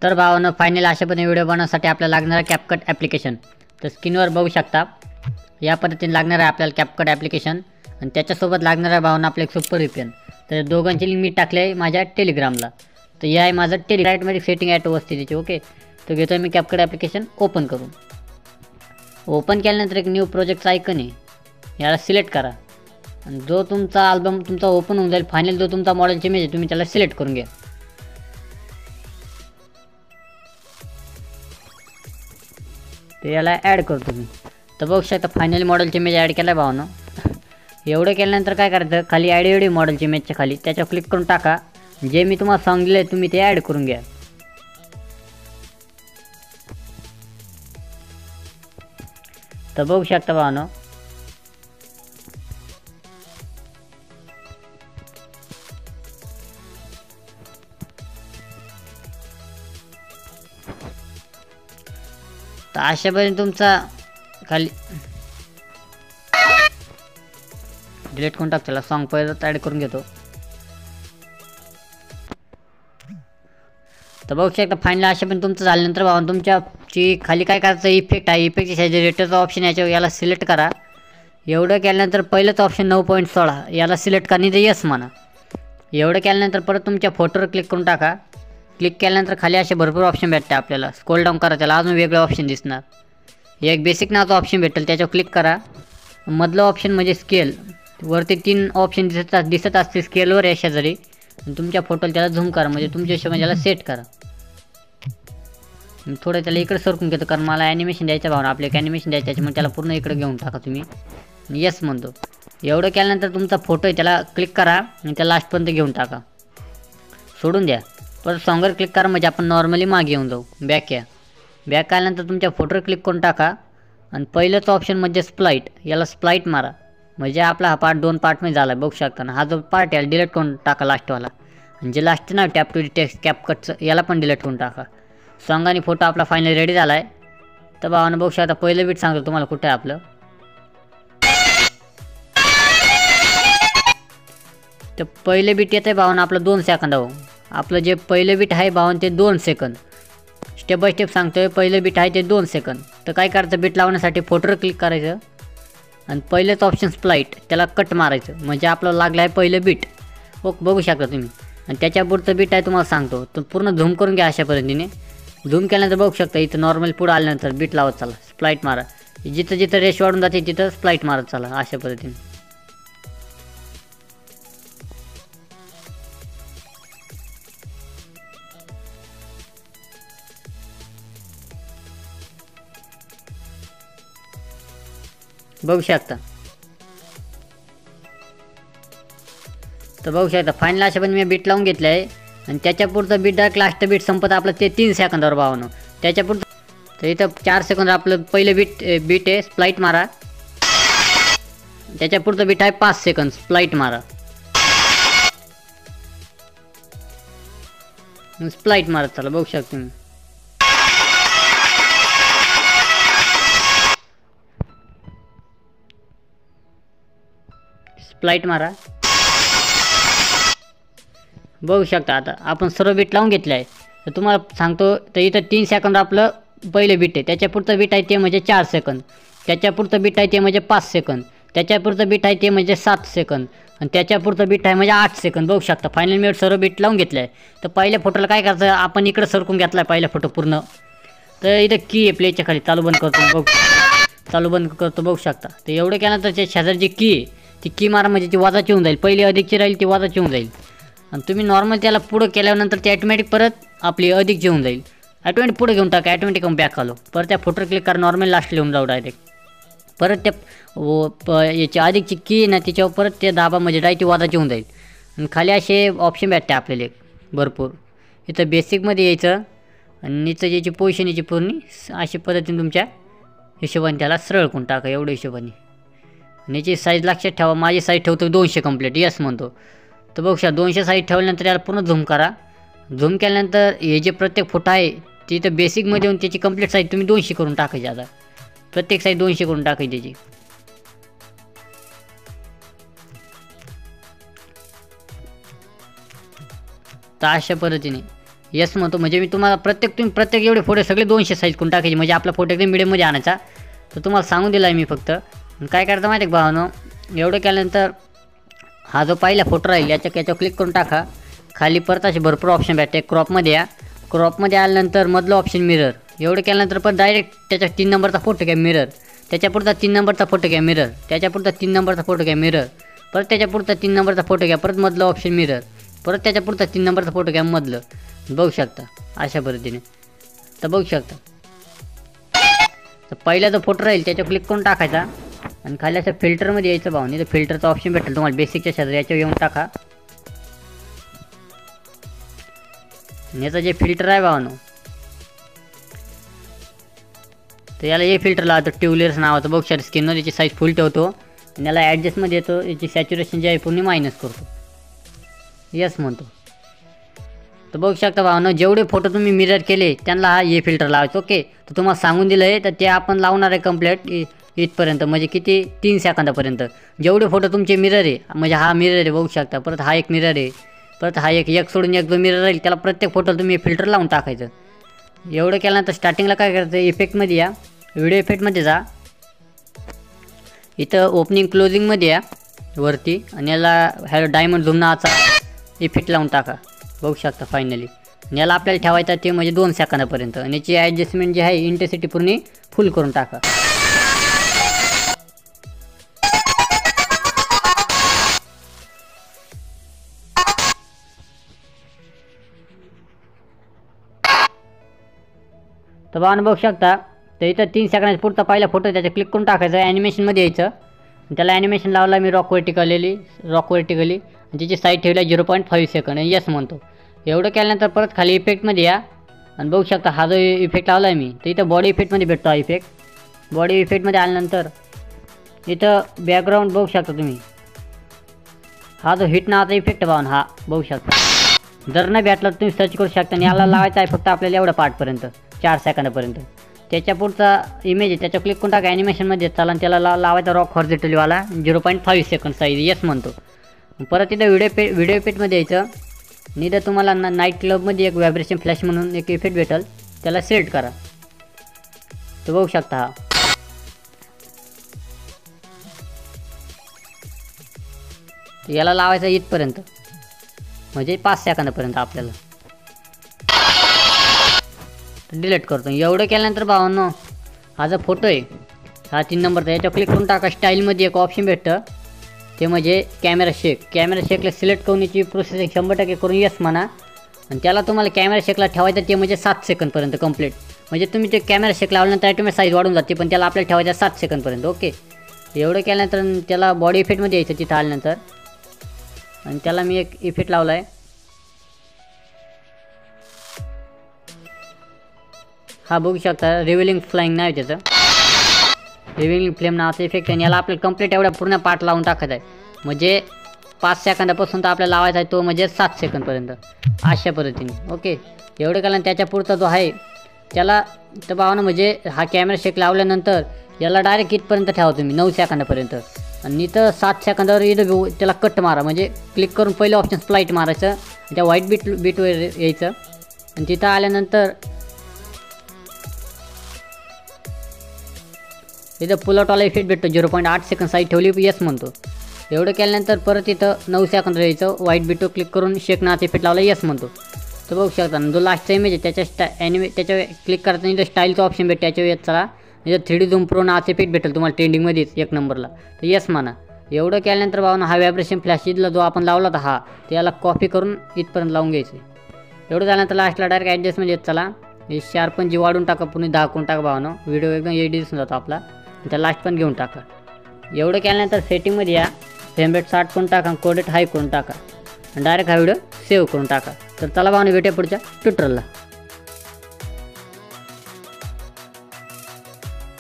तर भावांनो फायनल अशा पण व्हिडिओ बनवण्यासाठी आपल्याला लागणारा कॅपकट ॲप्लिकेशन तर स्क्रीनवर बघू शकता। या पद्धतीने लागणार आहे आपल्याला कॅपकट ॲप्लिकेशन आणि त्याच्यासोबत लागणार आहे भावांनो आपले सुपर VPN। तर दोघांची लिंक मी टाकली आहे माझ्या टेलिग्रामला। तर हे आहे माझं टेलिग्राममध्ये सेटिंग आहे वस्तीची ओके। तर घेतो मी कॅपकट ॲप्लिकेशन ओपन करून। ओपन केल्यानंतर एक न्यू प्रोजेक्टचा आयकन आहे याला सिलेक्ट करा आणि जो तुमचा अल्बम तुमचा ओपन होऊन जाईल फायनल जो तुमचा मॉडेलची इमेज आहे तुम्ही त्याला सिलेक्ट करून घ्या। ते याला ॲड करतो मी। तर बघू शकता फायनली मॉडेलची इमेज ॲड केला भावांनो। एवढं केल्यानंतर काय करायचं खाली ॲड एवढी मॉडेलची इमेजच्या खाली त्याच्यावर क्लिक करून टाका। जे मी तुम्हाला सांगितले तुम्ही ते ॲड करून घ्या। तर बघू शकता भावांनो तर अशापर्यंत तुमचा खाली डिलीट करून टाक त्याला सॉन्ग पहिलं ॲड करून घेतो। तर बघू शकता फायनल अशा पण तुमचं झाल्यानंतर भावांनो तुमच्याची खाली काय करायचं इफेक्ट आहे इफेक्टच्या शेजारी रेटरचा ऑप्शन याच्यावर याला सिलेक्ट करा। एवढं केल्यानंतर पहिलंच ऑप्शन 9.16 याला सिलेक्ट करा नाही यस म्हणा। एवढं केल्यानंतर परत तुमच्या फोटोवर क्लिक करून टाका। क्लिक केल्यानंतर खाली असे भरपूर ऑप्शन भेटते आपल्याला स्क्रोल डाऊन करा त्याला अजून वेगळे ऑप्शन दिसणार। एक बेसिक नावाचा ऑप्शन भेटेल त्याच्यावर क्लिक करा। मधलं ऑप्शन म्हणजे स्केल वरती 3 ऑप्शन दिसत असते स्केलवर या शेजारी तुमच्या फोटोला त्याला झूम करा म्हणजे तुमच्या हिशोबाने त्याला सेट करा। थोडं त्याला इकडे सरकून घेतो कारण मला ॲनिमेशन द्यायचं भावना आपले एक ॲनिमेशन द्यायचं त्याच्यामुळे त्याला पूर्ण इकडे घेऊन टाका तुम्ही यस म्हणतो। एवढं केल्यानंतर तुमचा फोटो आहे त्याला क्लिक करा आणि त्याला लास्टपर्यंत घेऊन टाका सोडून द्या। परत सॉन्गवर क्लिक करा म्हणजे आपण नॉर्मली मागे येऊन जाऊ बॅक या। बॅक आल्यानंतर तुमच्या फोटोवर क्लिक करून टाका आणि पहिलंच ऑप्शन म्हणजे स्प्लाइट याला स्प्लाइट मारा म्हणजे आपला हा पार्ट 2 पार्टमध्ये झाला बघू शकता ना। हा जो पार्ट याला डिलीट करून टाका लास्टवाला आणि जे लास्ट ना टॅप टू टेक्स्ट कॅपकटचं याला पण डिलीट करून टाका। सॉन्ग आणि फोटो आपला फायनली रेडी झाला आहे। तर भावांनो बघू शकता पहिलं बीट सांगतो तुम्हाला कुठे आहे आपलं। तर पहिले बीट येतं आहे भावांनो आपलं 2 सेकंदावर। आपलं जे पहिलं बीट आहे भावांनो ते 2 सेकंद स्टेप बाय स्टेप सांगतोय। पहिलं बीट आहे ते 2 सेकंद। तर काय करायचं बीट लावण्यासाठी फोटोवर क्लिक करायचं आणि पहिलेच ऑप्शन स्प्लाइट त्याला कट मारायचं म्हणजे आपलं लागलं आहे पहिलं बीट ओके बघू शकता तुम्ही। आणि त्याच्या पुढचं बीट आहे तुम्हाला सांगतो तर पूर्ण झूम करून घ्या अशा पद्धतीने। झूम केल्यानंतर बघू शकता इथं नॉर्मल पुढं आल्यानंतर बीट लावत चला स्प्लाइट मारा जिथं जिथं रेश वाढून जाते तिथं स्प्लाइट मारत चला अशा पद्धतीने। बघू शकता तर बघू शकता फायनल अशा पण मी बीट लावून घेतलं आहे आणि त्याच्या पुढचं बीट डायरेक्ट लास्ट बीट संपत आपलं ते 3 सेकंदावर भावांनो। त्याच्या पुढचं तर इथं 4 सेकंद आपलं पहिलं बीट आहे स्प्लाइट मारा। त्याच्या पुढचं बीट आहे 5 सेकंद स्प्लाइट मारा स्प्लाइट मारत चला बघू शकता तुम्ही। स्प्लाइट मारा बघू शकता आता आपण सर्व बीट लावून घेतले आहे। तर तुम्हाला सांगतो तर इथं 3 सेकंद आपलं पहिलं बीट आहे त्याच्या पुढचं बीट आहे ते म्हणजे 4 सेकंद त्याच्या पुढचं बीट आहे ते म्हणजे 5 सेकंद त्याच्या पुढचं बीट आहे ते म्हणजे 7 सेकंद आणि त्याच्या पुढचं बीट आहे म्हणजे 8 सेकंद बघू शकता। फायनल मी सर्व बीट लावून घेतलं आहे। तर पहिल्या फोटोला काय करायचं आपण इकडं सरकून घेतला आहे पहिला फोटो पूर्ण। तर इथं की आहे प्लेच्या खाली चालू बंद करतो बघू शकता। तर एवढं केल्यानंतर त्या शेजारची की आहे ती की मारा म्हणजे ती वाजाची होऊन जाईल पहिली अधिकची राहील ती वाजाची होऊन जाईल आणि तुम्ही नॉर्मल त्याला पुढं केल्यानंतर ते ऑटोमॅटिक परत आपली अधिकची होऊन जाईल। ऑटोमॅटिक पुढे घेऊन टाका ऑटोमॅटिक बॅक आलो परत त्या फोटोवर क्लिक करा नॉर्मल लास्टला येऊन जाऊ डायरेक्ट परत त्या याची अधिकची की ना तिच्यावर परत ते दाबा म्हणजे डायरेक्ट वाजाची होऊन जाईल आणि खाली असे ऑप्शन भेटते आपल्याला भरपूर। इथं बेसिकमध्ये यायचं आणि नीचं याची पोझिशन याची पूर्ण अशी पद्धतीने तुमच्या हिशोबाने त्याला सरळ करून टाका एवढ्या हिशोबाने। आणि याची साईज लक्षात ठेवा माझी साईज ठेवतो 200 कंप्लीट यस म्हणतो। तर बघू शकता 200 साईज ठेवल्यानंतर याला पूर्ण झूम करा। झूम केल्यानंतर हे जे प्रत्येक फोटो आहे तिथं बेसिकमध्ये येऊन त्याची कंप्लीट साईज तुम्ही 200 करून टाकायची। आता प्रत्येक साईज 200 करून टाकायची त्याची। तर अशा पद्धतीने येस म्हणतो. म्हणजे मी तुम्हाला प्रत्येक एवढे फोटो सगळे 200 साईज करून टाकायचे, म्हणजे आपला फोटो एकदम मिडियममध्ये आणायचा. तर तुम्हाला सांगून दिला आहे मी फक्त. काय करायचं माहिती आहे का भावानो, एवढं केल्यानंतर हा जो पहिला फोटो राहील याच्यावर क्लिक करून टाका. खाली परत असे भरपूर ऑप्शन भेटते. क्रॉपमध्ये या. क्रॉपमध्ये आल्यानंतर मधलं ऑप्शन मिरर. एवढं केल्यानंतर परत डायरेक्ट त्याच्या 3 नंबरचा फोटो घ्या मिरर. त्याच्या पुढचा 3 नंबरचा फोटो घ्या मिरर. त्याच्या पुढचा 3 नंबरचा फोटो घ्या मिरर. परत त्याच्या पुढचा 3 नंबरचा फोटो घ्या. परत मधलं ऑप्शन मिरर. परत त्याच्या पुढचा 3 नंबरचा फोटो घ्या मधलं. बघू शकता अशा पद्धतीने. तर बघू शकता. तर पहिला जो फोटो राहील त्याच्यावर क्लिक करून टाकायचा आणि खाली असं फिल्टरमध्ये यायचं भावने. तर फिल्टरचा ऑप्शन भेटेल तुम्हाला बेसिकच्या शेजारी, याच्यावर येऊन टाका. याचं जे फिल्टर आहे भावानो, तर याला हे फिल्टर लावतो ट्यूबलेस नावाचं. बघू शकता स्किनवर याची साईज फुल ठेवतो आणि याला ॲडजस्टमध्ये येतो. याची सॅच्युरेशन जे आहे पूर्ण मायनस करतो. येस म्हणतो. तर बघू शकता भावानो, जेवढे फोटो तुम्ही मिरर केले त्यांना हा हे फिल्टर लावायचं. ओके. तर तुम्हाला सांगून दिलं आहे, तर ते आपण लावणार आहे कंप्लीट इथपर्यंत, म्हणजे किती 3 सेकंदापर्यंत. जेवढे फोटो तुमचे मिरर आहे, म्हणजे हा मिरर आहे बघू शकता. परत हा एक मिरर आहे. परत हा एक सोडून एक जो मिरर राहील त्याला प्रत्येक फोटोला तुम्ही फिल्टर लावून टाकायचं. एवढं केल्यानंतर स्टार्टिंगला काय करायचं, इफेक्टमध्ये या. व्हिडिओ इफेक्टमध्ये जा. इथं ओपनिंग क्लोजिंगमध्ये या वरती आणि याला ह्याला डायमंड झूम नावाचा इफेक्ट लावून टाका. बघू शकता फायनली. याला आपल्याला ठेवायचं ते म्हणजे 2 सेकंदापर्यंत. आणि याची ॲडजस्टमेंट जी आहे इंटेन्सिटी पूर्ण फुल करून टाका. तर भावानं बघू शकता. तर इथं 3 सेकंदाचा पुढचा पहिला फोटो त्याच्या क्लिक करून टाकायचं. ॲनिमेशनमध्ये यायचं. त्याला ॲनिमेशन लावला मी रॉक वर्टिकली आणि त्याची साईज ठेवली 0.5 सेकंड. येस म्हणतो. एवढं केल्यानंतर परत खाली इफेक्टमध्ये या आणि बघू शकता हा जो इफेक्ट लावला आहे मी, तर इथं बॉडी इफेक्टमध्ये भेटतो हा इफेक्ट. बॉडी इफेक्टमध्ये आल्यानंतर इथं बॅकग्राऊंड बघू शकता तुम्ही. हा जो हिट नावाचा इफेक्ट भावना हा बघू शकता. जर नाही भेटला तर तुम्ही सर्च करू शकता. आणि याला लावायचं आहे फक्त आपल्याला एवढ्या पार्टपर्यंत 4 सेकंदापर्यंत. त्याच्या पुढचा इमेज आहे त्याच्यावर क्लिक करून टाका. ॲनिमेशनमध्ये चला आणि त्याला लावायचा रॉक हॉरिझॉन्टलीवाला 0.5 सेकंड साईज. येस म्हणतो. परत इथं व्हिडिओ इफेक्टमध्ये यायचं. आणि इथं तुम्हाला नाईट क्लबमध्ये एक व्हायब्रेशन फ्लॅश म्हणून एक इफेक्ट भेटेल, त्याला सिलेक्ट करा. तर बघू शकता हा. याला लावायचं इथपर्यंत म्हणजे 5 सेकंदापर्यंत आपल्याला. डिलीट करतो. एवढं केल्यानंतर भावांनो हा जो फोटो आहे हा 3 नंबरचा, याच्यावर क्लिक करून टाका. स्टाईलमध्ये एक ऑप्शन भेटतं ते म्हणजे कॅमेरा शेक. कॅमेरा शेकला सिलेक्ट करून याची प्रोसेसिंग 100% करून येस म्हणा. आणि त्याला तुम्हाला कॅमेरा शेकला ठेवायचं ते म्हणजे 7 सेकंदपर्यंत कंप्लीट. म्हणजे तुम्ही ते कॅमेरा शेक लावल्यानंतर ॲटोमॅटिक साईज वाढून जाते, पण त्याला आपल्याला ठेवायचं 7 सेकंदपर्यंत. ओके. एवढं केल्यानंतर त्याला बॉडी इफेक्टमध्ये यायचं तिथं आल्यानंतर. आणि त्याला मी एक इफेक्ट लावला आहे. हा बघू शकता रिव्हिलिंग फ्लाइंग नाव आहे त्याचं. रिव्हिलिंग फ्लेम नावाचा इफेक्ट. आणि याला आपल्याला कंप्लीट एवढा पूर्ण पार्ट लावून टाकायचा आहे. म्हणजे 5 सेकंदापासून तर आपल्याला लावायचा आहे तो म्हणजे 7 सेकंदपर्यंत अशा पद्धतीने. ओके. एवढं केलं. त्याच्या पुढचा जो आहे त्याला तर भावानं म्हणजे हा कॅमेरा शेक लावल्यानंतर याला डायरेक्ट इथपर्यंत ठेवा तुम्ही 9 सेकंदापर्यंत. आणि इथं 7 सेकंदावर इथं त्याला कट मारा. म्हणजे क्लिक करून पहिलं ऑप्शन स्प्लाईट मारायचं. त्या व्हाईट बीटवर यायचं. आणि तिथं आल्यानंतर इथं पुलआउटवाला इफेक्ट भेटतो 0.8 सेकंद साईज ठेवली. येस म्हणतो. एवढं केल्यानंतर परत इथं 9 सेकंद यायचं. व्हाईट बीटवर क्लिक करून शेक नावाचा इफेक्ट लावला. येस म्हणतो. तर बघू शकता जो लास्टचा इमेज आहे त्याच्यावर क्लिक करताना इथं स्टाईलचा ऑप्शन भेटतो. त्याच्यावर येत चला. इथं 3D झूम प्रो नावाचा इफेक्ट भेटेल तुम्हाला ट्रेंडिंगमध्येच 1 नंबरला. तर येस म्हणा. एवढं केल्यानंतर भावना हा व्हायब्रेशन फ्लॅश इथला जो आपण लावला होता हा त्याला कॉपी करून इथपर्यंत लावून घ्यायचं. एवढं झाल्यानंतर लास्टला डायरेक्ट ॲडजस्टमेंट येत चला. हे शार्पन जी वाढून टाका पूर्ण 10 करून टाका भावना. व्हिडिओ एकदम एडिट दिसून जातो आपला. त्या लास्ट पण घेऊन टाका. एवढं केल्यानंतर सेटिंगमध्ये या. फ्रेम रेट 60 करून टाका. कोड रेट हाय करून टाका. आणि डायरेक्ट हा व्हिडिओ सेव्ह करून टाका. तर चला भावना भेटूया पुढच्या ट्युटोरियलला.